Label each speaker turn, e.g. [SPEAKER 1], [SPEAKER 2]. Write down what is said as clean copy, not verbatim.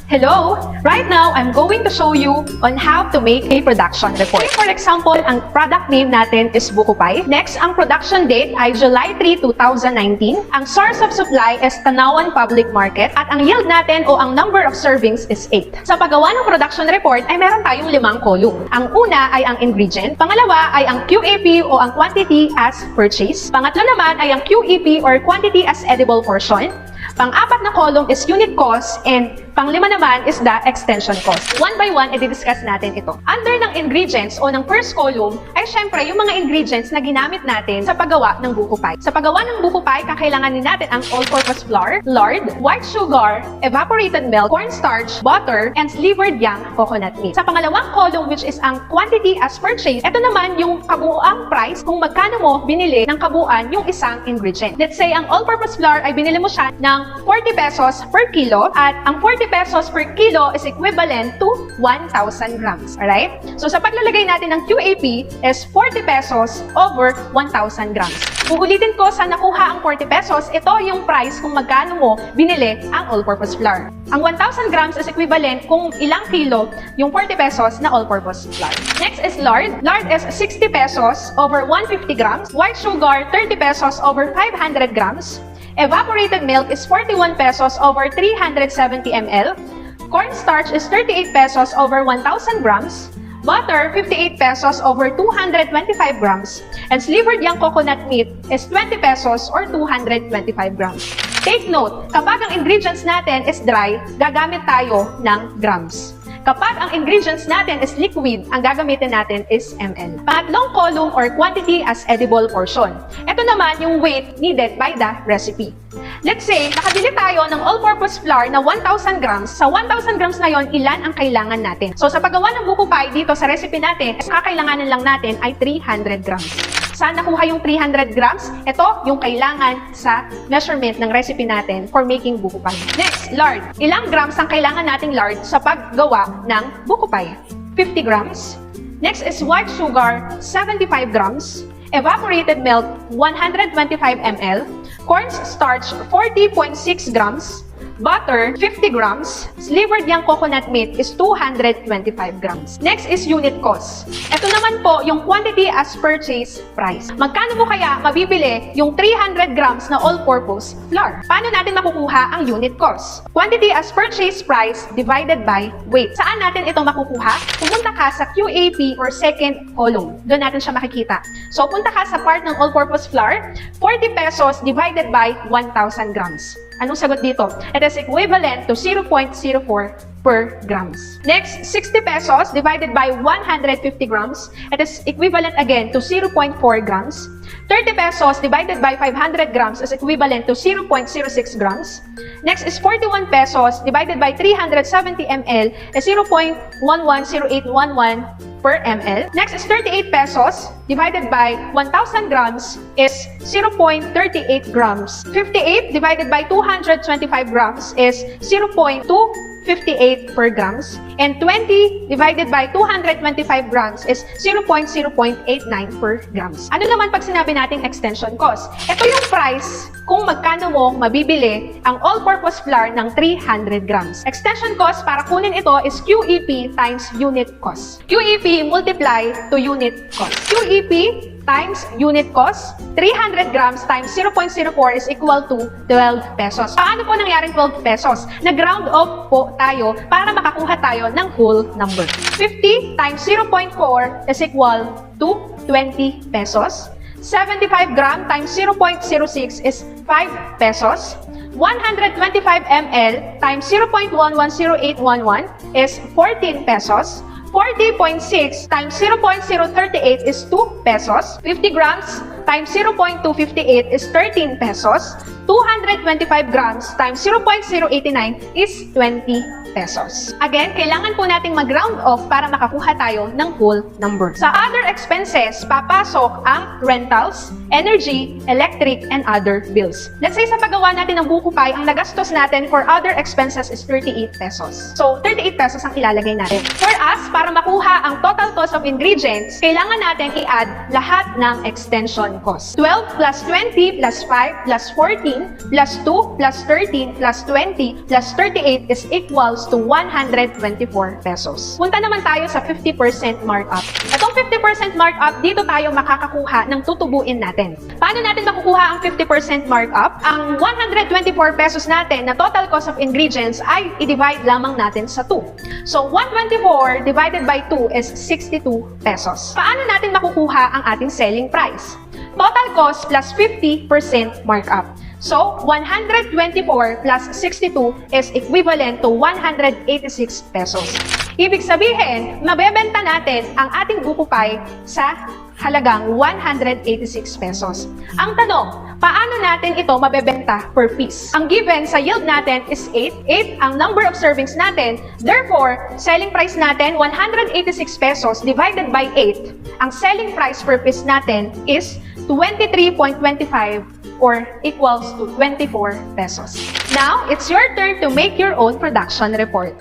[SPEAKER 1] Hello! Right now, I'm going to show you on how to make a production report. For example, ang product name natin is Buko Pie. Next, ang production date ay July 3, 2019. Ang source of supply is Tanawan Public Market. At ang yield natin o ang number of servings is 8. Sa paggawa ng production report ay meron tayong 5 column. Ang una ay ang ingredient. Pangalawa ay ang QAP o ang quantity as purchase. Pangatlo naman ay ang QEP or quantity as edible portion. Pang-apat na column is unit cost and pang-lima naman is the extension cost. One by one, i-discuss natin ito. Under ng ingredients o ng first column ay syempre yung mga ingredients na ginamit natin sa paggawa ng buko pie. Sa paggawa ng buko pie, kakailanganin natin ang all-purpose flour, lard, white sugar, evaporated milk, cornstarch, butter, and slivered young coconut meat. Sa pangalawang column which is ang quantity as purchase, ito naman yung kabuuang price kung magkano mo binili ng kabuuan yung isang ingredient. Let's say ang all-purpose flour ay binili mo siya ng 40 pesos per kilo at ang 40 pesos per kilo is equivalent to 1,000 grams. Alright? So sa paglalagay natin ng QAP is 40 pesos over 1,000 grams. Uulitin ko sa nakuha ang 40 pesos, ito yung price kung magkano mo binili ang all-purpose flour. Ang 1,000 grams is equivalent kung ilang kilo yung 40 pesos na all-purpose flour. Next is lard. Lard is 60 pesos over 150 grams. White sugar, 30 pesos over 500 grams. Evaporated milk is 41 pesos over 370 ml. Cornstarch is 38 pesos over 1,000 grams. Butter, 58 pesos over 225 grams. And slivered young coconut meat is 20 pesos or 225 grams. Take note, kapag ang ingredients natin is dry, gagamit tayo ng grams. Kapag ang ingredients natin is liquid, ang gagamitin natin is ml. Pangatlong column or quantity as edible portion. Ito naman yung weight needed by the recipe. Let's say, nakabili tayo ng all-purpose flour na 1,000 grams. Sa 1,000 grams na yon, ilan ang kailangan natin? So sa paggawa ng buko pie dito sa recipe natin, kakailanganin lang natin ay 300 grams. Saan nakuha yung 300 grams? Ito yung kailangan sa measurement ng recipe natin for making buko pie. Next, lard. Ilang grams ang kailangan nating lard sa paggawa ng buko pie? 50 grams. Next is white sugar, 75 grams. Evaporated milk, 125 ml. Cornstarch, 40.6 grams. Butter, 50 grams. Slivered young coconut meat is 225 grams. Next is unit cost. Ito naman po yung quantity as purchase price. Magkano mo kaya mabibili yung 300 grams na all-purpose flour? Paano natin makukuha ang unit cost? Quantity as purchase price divided by weight. Saan natin ito makukuha? Pumunta ka sa QAP or second column. Doon natin siya makikita. So, punta ka sa part ng all-purpose flour, 40 pesos divided by 1,000 grams. Anong sagot dito? It is equivalent to 0.04 per grams. Next, 60 pesos divided by 150 grams. It is equivalent again to 0.4 grams. 30 pesos divided by 500 grams is equivalent to 0.06 grams. Next is 41 pesos divided by 370 ml is 0.110811 per ml. Next is 38 pesos divided by 1,000 grams is 0.38 grams. 58 divided by 225 grams is 0.258 per grams. And 20 divided by 225 grams is 0.0.89 per grams. Ano naman pag sinabi nating extension cost? Ito yung price kung magkano mo mabibili ang all-purpose flour ng 300 grams. Extension cost para kunin ito is QEP times unit cost. QEP multiply to unit cost. QEP times unit cost, 300 grams times 0.04 is equal to 12 pesos. Paano po nangyaring 12 pesos? Nag-round off po tayo para makakuha tayo ng whole number. 50 times 0.4 is equal to 20 pesos. 75 gram times 0.06 is 5 pesos. 125 ml times 0.110811 is 14 pesos. 40.6 times 0.038 is 2 pesos. 50 grams times 0.258 is 13 pesos. 225 grams times 0.089 is 20 pesos. Again, kailangan po nating mag-round off para makakuha tayo ng whole number. Sa other expenses, papasok ang rentals, energy, electric, and other bills. Let's say sa paggawa natin ng buko pie, ang nagastos natin for other expenses is 38 pesos. So, 38 pesos ang ilalagay natin. For us, para makuha ang total cost of ingredients, kailangan natin i-add lahat ng extension production cost. 12 plus 20 plus 5 plus 14 plus 2 plus 13 plus 20 plus 38 is equals to 124 pesos. Punta naman tayo sa 50% markup. Itong 50% markup, dito tayo makakakuha ng tutubuin natin. Paano natin makukuha ang 50% markup? Ang 124 pesos natin na total cost of ingredients ay i-divide lamang natin sa 2. So, 124 divided by 2 is 62 pesos. Paano natin makukuha ang ating selling price? Total cost plus 50% markup. So, 124 plus 62 is equivalent to 186 pesos. Ibig sabihin, mabebenta natin ang ating buko pie sa halagang 186 pesos. Ang tanong, paano natin ito mabebenta per piece? Ang given sa yield natin is 8. 8 ang number of servings natin. Therefore, selling price natin 186 pesos divided by 8. Ang selling price per piece natin is 23.25 or equals to 24 pesos. Now, it's your turn to make your own production report.